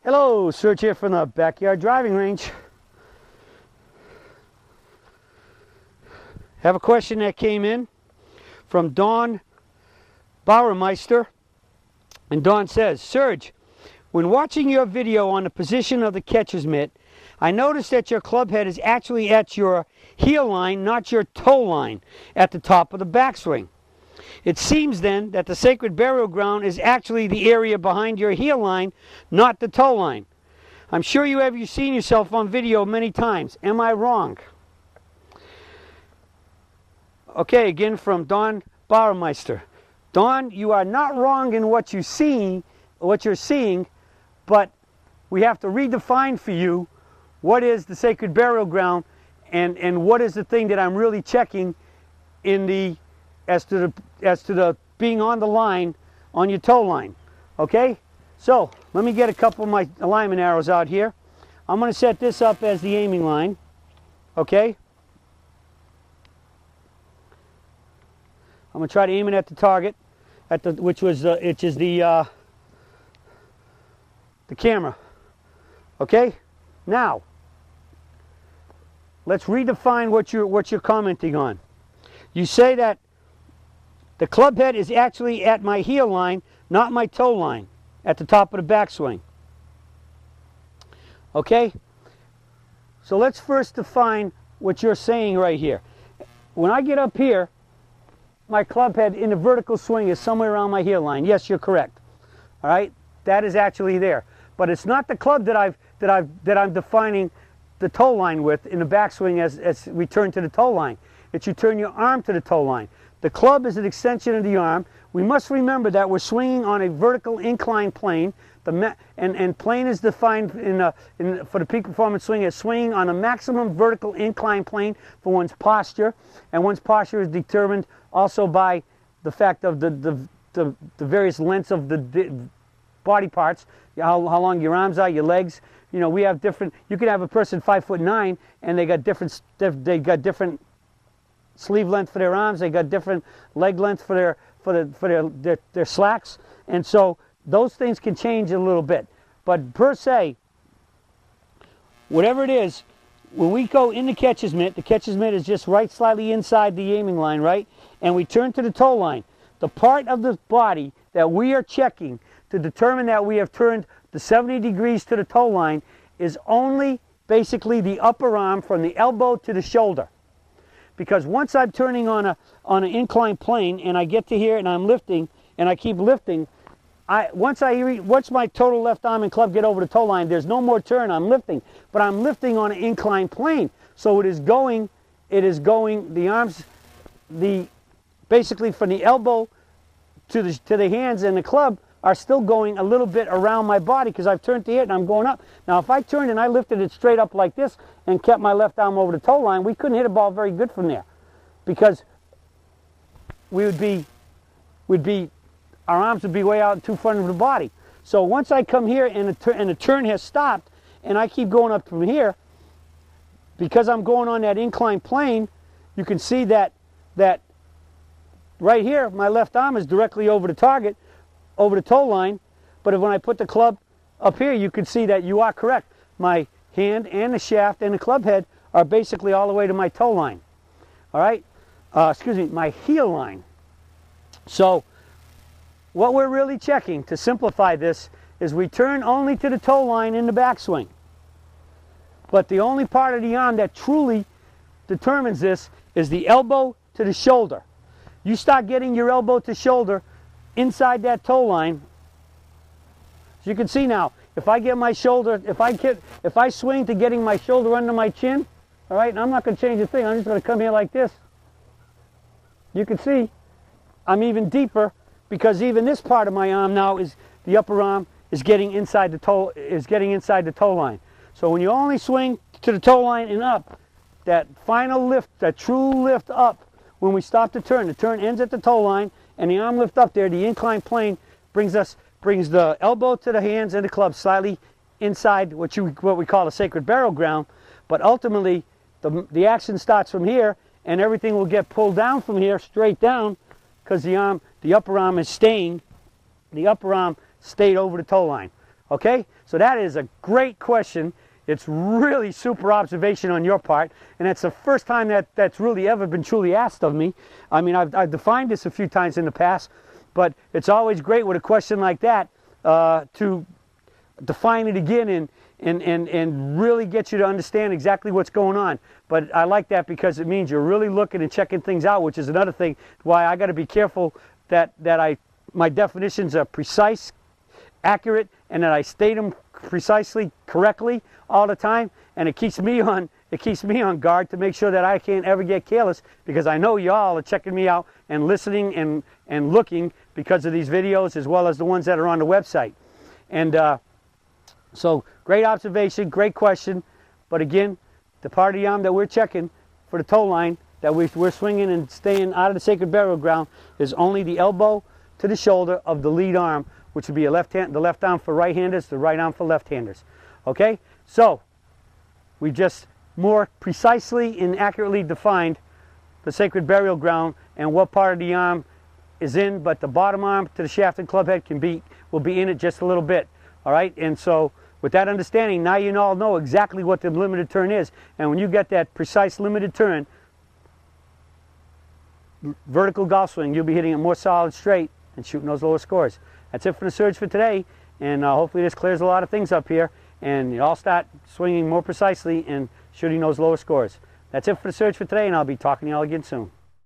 Hello, Serge here from the Backyard Driving Range. Have a question that came in from Don Bauermeister. And Don says, Serge, when watching your video on the position of the catcher's mitt, I noticed that your club head is actually at your heel line, not your toe line, at the top of the backswing. It seems then that the sacred burial ground is actually the area behind your heel line, not the toe line. I'm sure you have seen yourself on video many times. Am I wrong? Okay, again from Don Bauermeister. Don, you are not wrong in what you're seeing, but we have to redefine for you what is the sacred burial ground and what is the thing that I'm really checking in the as to the being on the line on your toe line. Okay? So let me get a couple of my alignment arrows out here. I'm going to set this up as the aiming line. Okay? I'm going to try to aim it at the target, which is the camera. Okay? Now, let's redefine what you're commenting on. You say that the club head is actually at my heel line, not my toe line, at the top of the backswing. Okay? So let's first define what you're saying right here. When I get up here, my club head in the vertical swing is somewhere around my heel line. Yes, you're correct. All right? That is actually there. But it's not the club that I'm defining the toe line with in the backswing as we turn to the toe line. It's you turn your arm to the toe line. The club is an extension of the arm. We must remember that we're swinging on a vertical inclined plane. And plane is defined for the peak performance swing as swinging on a maximum vertical inclined plane for one's posture. And one's posture is determined also by the fact of the various lengths of the body parts, how long your arms are, your legs. You know, we have different. You can have a person 5'9" and they got different sleeve length for their arms. They got different leg length for their slacks, and so those things can change a little bit. But per se, whatever it is, when we go in the catcher's mitt is just right slightly inside the aiming line, right? And we turn to the toe line. The part of the body that we are checking to determine that we have turned the 70 degrees to the toe line is only basically the upper arm from the elbow to the shoulder. Because once I'm turning on an inclined plane and I get to here and I'm lifting and I keep lifting, once my total left arm and club get over the toe line, there's no more turn. I'm lifting, but I'm lifting on an inclined plane. So it is going the arms, basically from the elbow to the hands and the club are still going a little bit around my body because I've turned to it and I'm going up. Now if I turned and I lifted it straight up like this and kept my left arm over the toe line, we couldn't hit a ball very good from there because our arms would be way out too front of the body. So once I come here and the turn has stopped and I keep going up from here, because I'm going on that inclined plane, you can see that right here my left arm is directly over the target, over the toe line, but when I put the club up here, you can see that you are correct. My hand and the shaft and the club head are basically all the way to my toe line. All right? My heel line. So what we're really checking, to simplify this, is we turn only to the toe line in the backswing. But the only part of the arm that truly determines this is the elbow to the shoulder. You start getting your elbow to shoulder inside that toe line. As you can see now, if I get my shoulder, if I swing to getting my shoulder under my chin, all right, and I'm not going to change a thing, I'm just going to come here like this. You can see I'm even deeper because even this part of my arm now is the upper arm is getting inside the toe line. So when you only swing to the toe line and up, that final lift, that true lift up, when we stop the turn ends at the toe line, and the arm lift up there, the inclined plane brings the elbow to the hands and the club slightly inside what we call a sacred burial ground. But ultimately, the action starts from here, and everything will get pulled down from here, straight down, because the upper arm is staying. The upper arm stayed over the toe line. Okay, so that is a great question. It's really super observation on your part, and it's the first time that's really ever been truly asked of me. I mean, I've defined this a few times in the past, but it's always great with a question like that to define it again and really get you to understand exactly what's going on. But I like that because it means you're really looking and checking things out, which is another thing why I got to be careful that my definitions are precise, accurate, and that I state them precisely correctly all the time, and it keeps me on guard to make sure that I can't ever get careless, because I know y'all are checking me out and listening and looking because of these videos, as well as the ones that are on the website. And so great observation, great question, but again, the part of the arm that we're checking for the toe line that we're swinging and staying out of the sacred burial ground is only the elbow to the shoulder of the lead arm, which would be the left arm for right-handers, the right arm for left-handers. Okay, so we just more precisely and accurately defined the sacred burial ground and what part of the arm is in, but the bottom arm to the shaft and club head will be in it just a little bit. All right, and so with that understanding, now you all know exactly what the limited turn is, and when you get that precise limited turn, vertical golf swing, you'll be hitting it more solid straight and shooting those lower scores. That's it for the Surge for today, and hopefully this clears a lot of things up here, and you all start swinging more precisely and shooting those lower scores. That's it for the Surge for today, and I'll be talking to you all again soon.